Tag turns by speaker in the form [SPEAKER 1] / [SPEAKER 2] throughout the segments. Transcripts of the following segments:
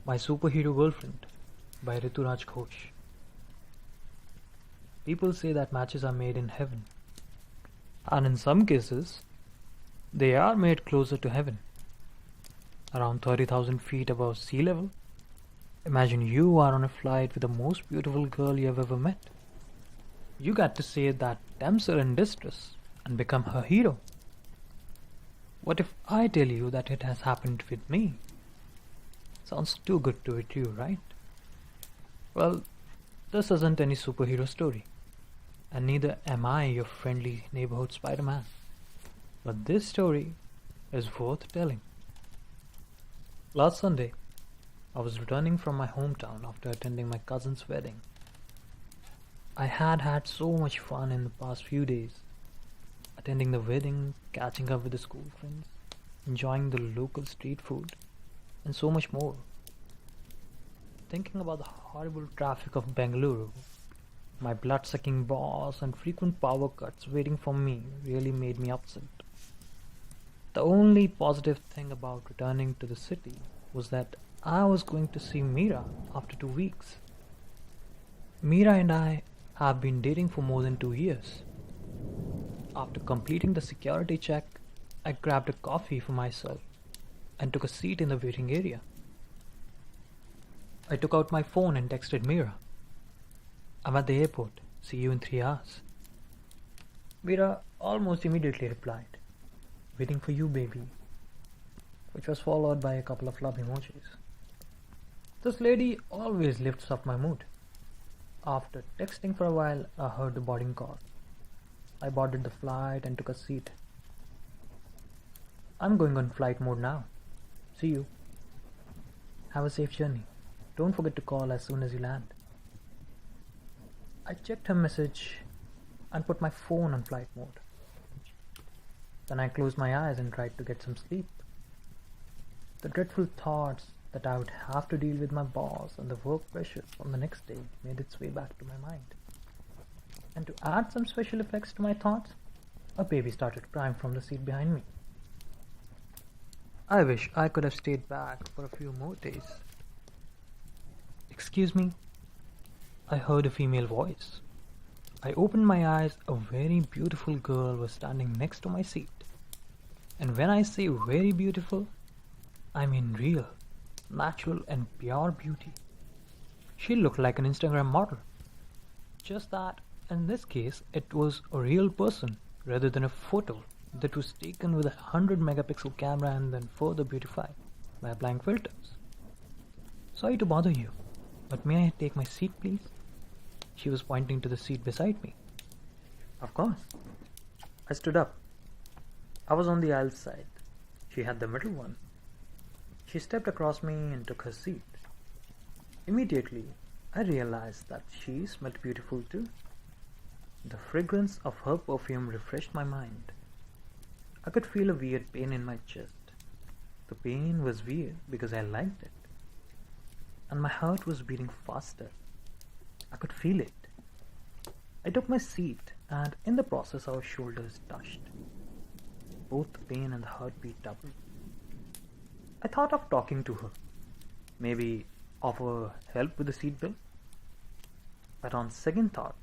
[SPEAKER 1] My Superhero Girlfriend by Rituraj Ghosh. People say that matches are made in heaven, and in some cases, they are made closer to heaven, around 30,000 feet above sea level. Imagine you are on a flight with the most beautiful girl you have ever met. You get to save that damsel in distress and become her hero. What if I tell you that it has happened with me? Sounds too good to be true, right? Well, this isn't any superhero story, and neither am I your friendly neighborhood Spider-Man. But this story is worth telling. Last Sunday, I was returning from my hometown after attending my cousin's wedding. I had so much fun in the past few days, attending the wedding, catching up with the school friends, enjoying the local street food, and so much more. Thinking about the horrible traffic of Bengaluru, my blood-sucking boss, and frequent power cuts waiting for me really made me upset. The only positive thing about returning to the city was that I was going to see Meera after 2 weeks. Meera and I have been dating for more than 2 years. After completing the security check, I grabbed a coffee for myself and took a seat in the waiting area. I took out my phone and texted Meera. I'm at the airport. See you in 3 hours. Meera almost immediately replied, waiting for you, baby, which was followed by a couple of love emojis. This lady always lifts up my mood. After texting for a while, I heard the boarding call. I boarded the flight and took a seat. I'm going on flight mode now. See you. Have a safe journey. Don't forget to call as soon as you land. I checked her message and put my phone on flight mode. Then I closed my eyes and tried to get some sleep. The dreadful thoughts that I would have to deal with my boss and the work pressure from the next day made its way back to my mind. And to add some special effects to my thoughts, a baby started crying from the seat behind me. I wish I could have stayed back for a few more days. Excuse me? I heard a female voice. I opened my eyes. A very beautiful girl was standing next to my seat. And when I say very beautiful, I mean real, natural and pure beauty. She looked like an Instagram model. Just that, in this case, it was a real person rather than a photo that was taken with a 100 megapixel camera and then further beautified by applying filters. Sorry to bother you, but may I take my seat, please? She was pointing to the seat beside me. Of course. I stood up. I was on the aisle side. She had the middle one. She stepped across me and took her seat. Immediately, I realized that she smelled beautiful too. The fragrance of her perfume refreshed my mind. I could feel a weird pain in my chest. The pain was weird because I liked it. And my heart was beating faster. I could feel it. I took my seat and in the process our shoulders touched. Both the pain and the heartbeat doubled. I thought of talking to her. Maybe offer help with the seat bill. But on second thought,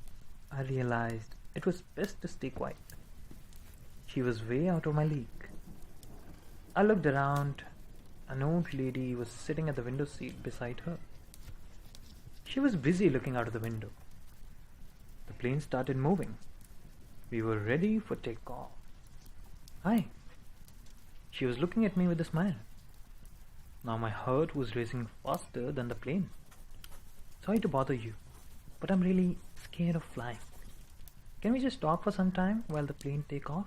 [SPEAKER 1] I realized it was best to stay quiet. She was way out of my league. I looked around. An old lady was sitting at the window seat beside her. She was busy looking out of the window. The plane started moving. We were ready for takeoff. Hi. She was looking at me with a smile. Now my heart was racing faster than the plane. Sorry to bother you, but I'm really scared of flying. Can we just talk for some time while the plane takes off?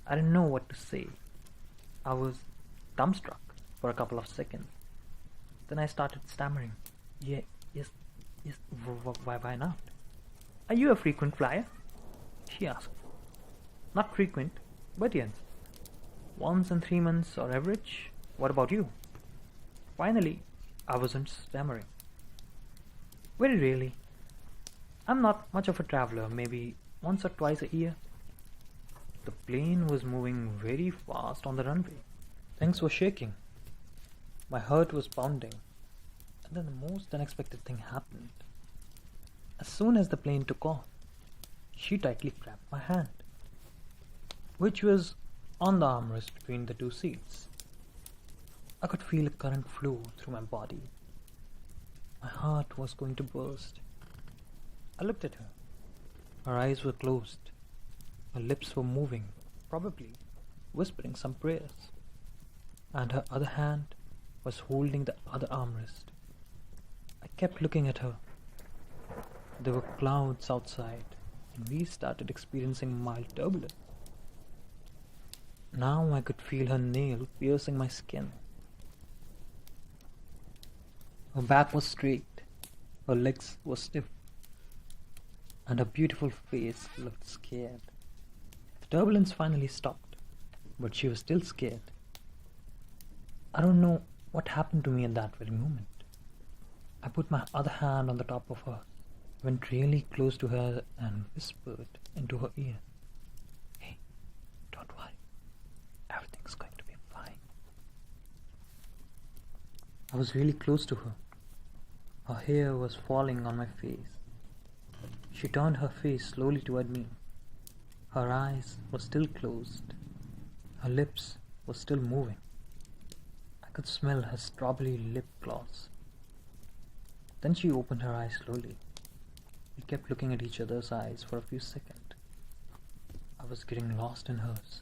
[SPEAKER 1] I didn't know what to say. I was dumbstruck for a couple of seconds. Then I started stammering. Yes, why not? Are you a frequent flyer? She asked. Not frequent, but yes. Once in 3 months or average. What about you? Finally, I wasn't stammering. Very rarely. I'm not much of a traveler, maybe once or twice a year. The plane was moving very fast on the runway. Things were shaking. My heart was pounding, and then the most unexpected thing happened. As soon as the plane took off, she tightly grabbed my hand, which was on the armrest between the two seats. I could feel a current flow through my body. My heart was going to burst. I looked at her. Her eyes were closed. Her lips were moving, probably whispering some prayers. And her other hand was holding the other armrest. I kept looking at her. There were clouds outside, and we started experiencing mild turbulence. Now I could feel her nail piercing my skin. Her back was straight, her legs were stiff, and her beautiful face looked scared. The turbulence finally stopped, but she was still scared. I don't know what happened to me at that very moment. I put my other hand on the top of her, went really close to her and whispered into her ear, "Hey, don't worry. Everything's going to be fine." I was really close to her. Her hair was falling on my face. She turned her face slowly toward me. Her eyes were still closed. Her lips were still moving. I could smell her strawberry lip gloss. Then she opened her eyes slowly. We kept looking at each other's eyes for a few seconds. I was getting lost in hers.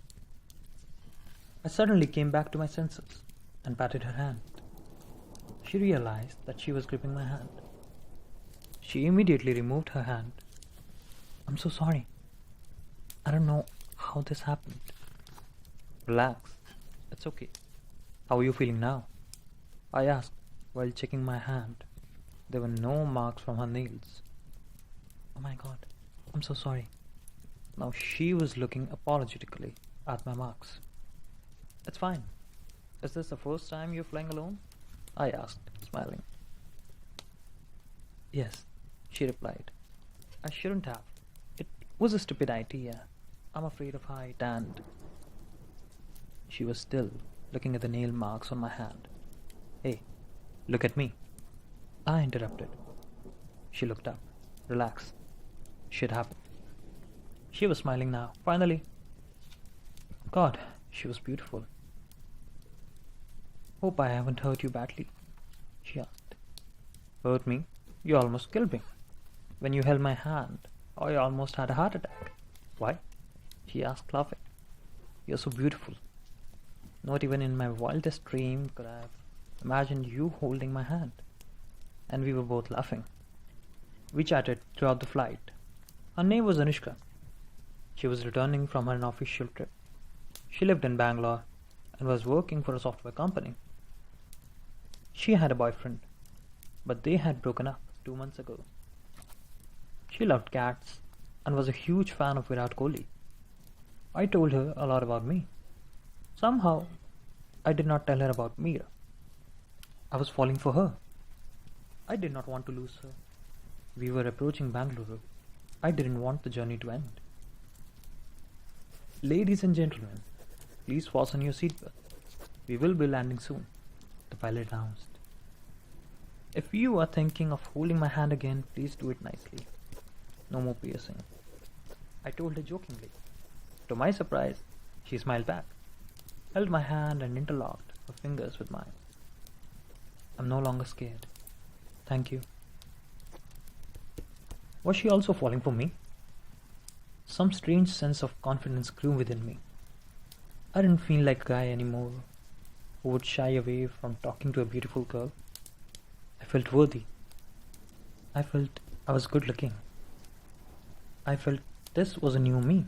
[SPEAKER 1] I suddenly came back to my senses and patted her hand. She realized that she was gripping my hand. She immediately removed her hand. "I'm so sorry. I don't know how this happened." "Relax. It's okay. How are you feeling now?" I asked while checking my hand. There were no marks from her nails. "Oh my God, I'm so sorry." Now she was looking apologetically at my marks. "It's fine. Is this the first time you're flying alone?" I asked, smiling. "Yes," she replied. "I shouldn't have. It was a stupid idea. I'm afraid of height and..." She was still looking at the nail marks on my hand. "Hey, look at me," I interrupted. She looked up. "Relax. Shit happened." She was smiling now, finally. God, she was beautiful. "Hope I haven't hurt you badly," she asked. "Hurt me? You almost killed me. When you held my hand, I almost had a heart attack." "Why?" she asked, laughing. "You're so beautiful. Not even in my wildest dream could I have imagined you holding my hand." And we were both laughing. We chatted throughout the flight. Her name was Anushka. She was returning from an official trip. She lived in Bangalore and was working for a software company. She had a boyfriend, but they had broken up 2 months ago. She loved cats and was a huge fan of Virat Kohli. I told her a lot about me. Somehow, I did not tell her about Meera. I was falling for her. I did not want to lose her. We were approaching Bangalore. I didn't want the journey to end. "Ladies and gentlemen, please fasten your seatbelt. We will be landing soon," the pilot announced. "If you are thinking of holding my hand again, please do it nicely. No more piercing," I told her jokingly. To my surprise, she smiled back, held my hand and interlocked her fingers with mine. "I'm no longer scared. Thank you." Was she also falling for me? Some strange sense of confidence grew within me. I didn't feel like a guy anymore who would shy away from talking to a beautiful girl. I felt worthy. I felt I was good looking. I felt this was a new me.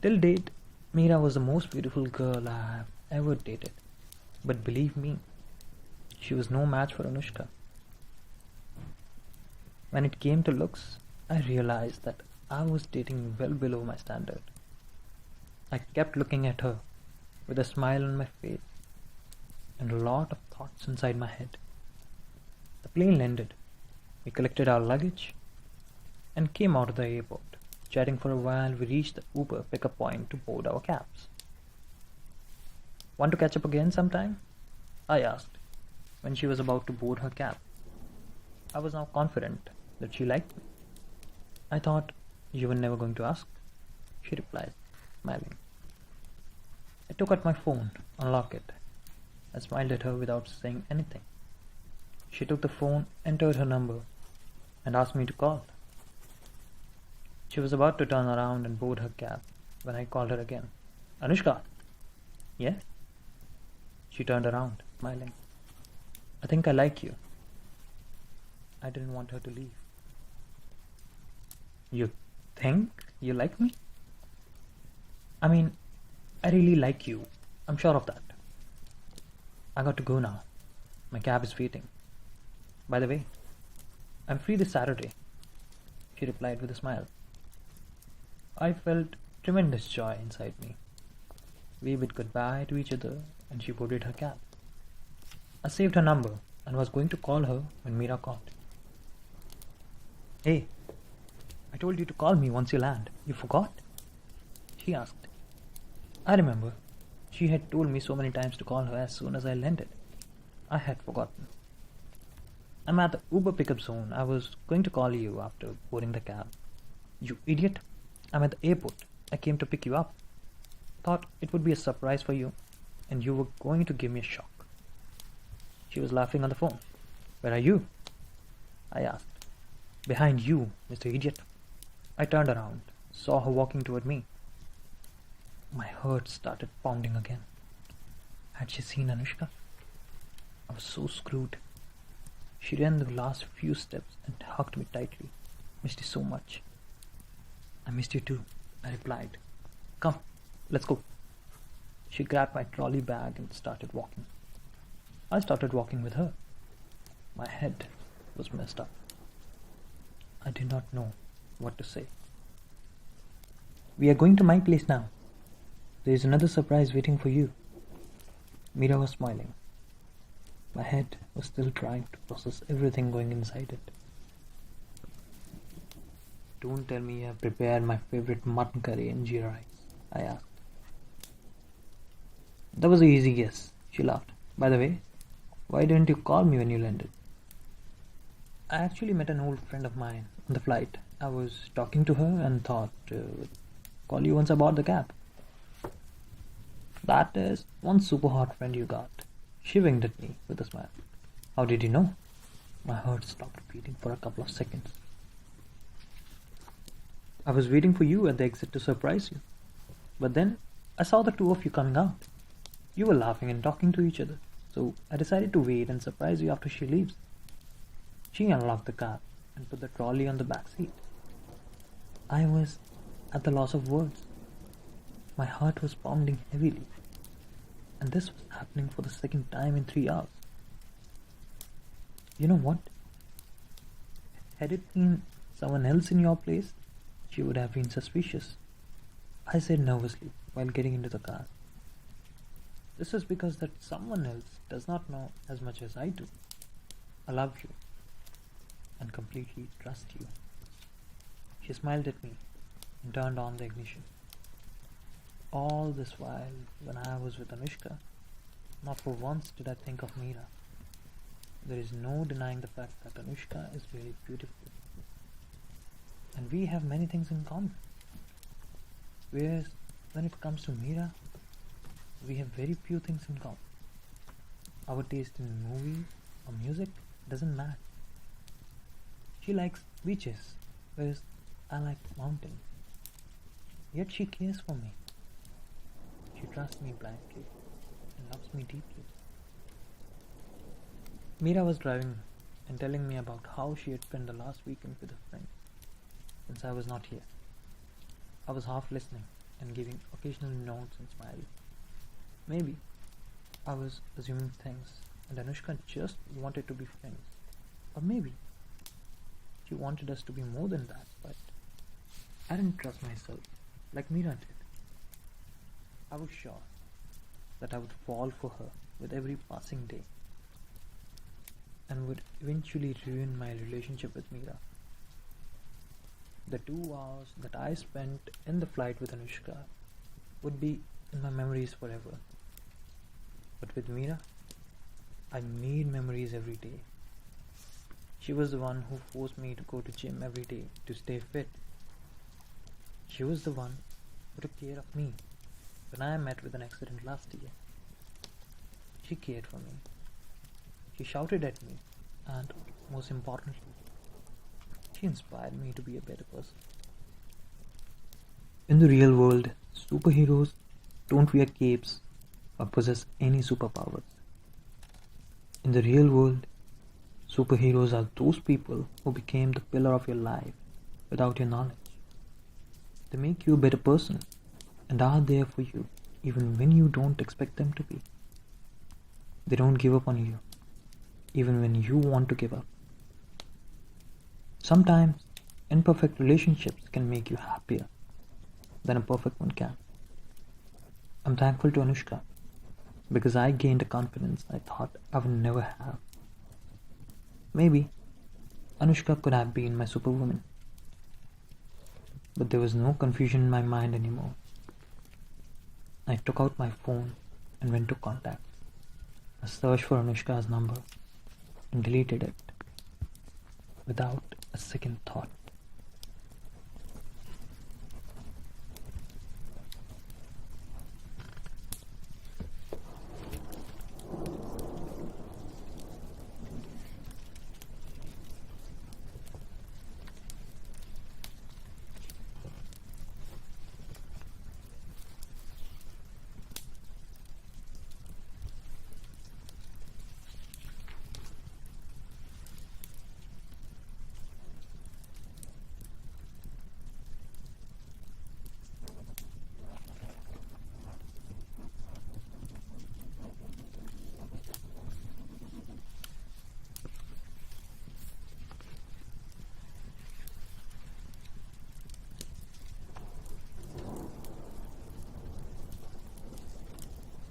[SPEAKER 1] Till date, Meera was the most beautiful girl I have ever dated. But believe me, she was no match for Anushka. When it came to looks, I realized that I was dating well below my standard. I kept looking at her with a smile on my face and a lot of thoughts inside my head. The plane landed. We collected our luggage and came out of the airport. Chatting for a while, we reached the Uber pickup point to board our cabs. "Want to catch up again sometime?" I asked, when she was about to board her cab. I was now confident that she liked me. I thought you were never going to ask, she replied, smiling. I took out my phone, unlocked it. I smiled at her without saying anything. She took the phone, entered her number, and asked me to call. She was about to turn around and board her cab when I called her again. Anushka? Yes? She turned around, smiling. I think I like you. I didn't want her to leave. You think you like me? I mean, I really like you. I'm sure of that. I got to go now. My cab is waiting. By the way, I'm free this Saturday, she replied with a smile. I felt tremendous joy inside me. We bid goodbye to each other and she boarded her cab. I saved her number and was going to call her when Meera called. Hey, I told you to call me once you land. You forgot? She asked. I remember. She had told me so many times to call her as soon as I landed. I had forgotten. I'm at the Uber pickup zone. I was going to call you after boarding the cab. You idiot. I'm at the airport. I came to pick you up. Thought it would be a surprise for you, and you were going to give me a shock. She was laughing on the phone. Where are you? I asked. Behind you, Mr. Idiot. I turned around, saw her walking toward me. My heart started pounding again. Had she seen Anushka? I was so screwed. She ran the last few steps and hugged me tightly. Missed you so much. I missed you too, I replied. Come, let's go. She grabbed my trolley bag and started walking. I started walking with her. My head was messed up. I did not know what to say. We are going to my place now. There is another surprise waiting for you. Meera was smiling. My head was still trying to process everything going inside it. Don't tell me you have prepared my favorite mutton curry and jeera rice, I asked. That was an easy guess, she laughed. By the way, why didn't you call me when you landed? I actually met an old friend of mine on the flight. I was talking to her and thought would call you once I board the cab. That is one super hot friend you got. She winked at me with a smile. How did you know? My heart stopped beating for a couple of seconds. I was waiting for you at the exit to surprise you. But then I saw the two of you coming out. You were laughing and talking to each other, so I decided to wait and surprise you after she leaves. She unlocked the car and put the trolley on the back seat. I was at the loss of words. My heart was pounding heavily, and this was happening for the second time in 3 hours. You know what? Had it been someone else in your place, she would have been suspicious. I said nervously while getting into the car. This is because that someone else does not know as much as I do. I love you and completely trust you. She smiled at me and turned on the ignition. All this while, when I was with Anushka, not for once did I think of Meera. There is no denying the fact that Anushka is really beautiful. And we have many things in common. Whereas, when it comes to Meera, we have very few things in common. Our taste in movies or music doesn't match. She likes beaches, whereas I like mountains. Yet she cares for me. She trusts me blindly and loves me deeply. Meera was driving and telling me about how she had spent the last weekend with a friend since I was not here. I was half listening and giving occasional nods and smiles. Maybe I was assuming things and Anushka just wanted to be friends. Or maybe she wanted us to be more than that, but I didn't trust myself like Meera did. I was sure that I would fall for her with every passing day and would eventually ruin my relationship with Meera. The 2 hours that I spent in the flight with Anushka would be in my memories forever. But with Meera, I made memories every day. She was the one who forced me to go to gym every day to stay fit. She was the one who took care of me when I met with an accident last year. She cared for me. She shouted at me, and most importantly, she inspired me to be a better person. In the real world, superheroes don't wear capes or possess any superpowers. In the real world, superheroes are those people who became the pillar of your life without your knowledge. They make you a better person and are there for you even when you don't expect them to be. They don't give up on you even when you want to give up. Sometimes imperfect relationships can make you happier than a perfect one can. I'm thankful to Anushka because I gained a confidence I thought I would never have. Maybe Anushka could have been my superwoman, but there was no confusion in my mind anymore. I took out my phone and went to contacts. I searched for Anushka's number and deleted it without a second thought.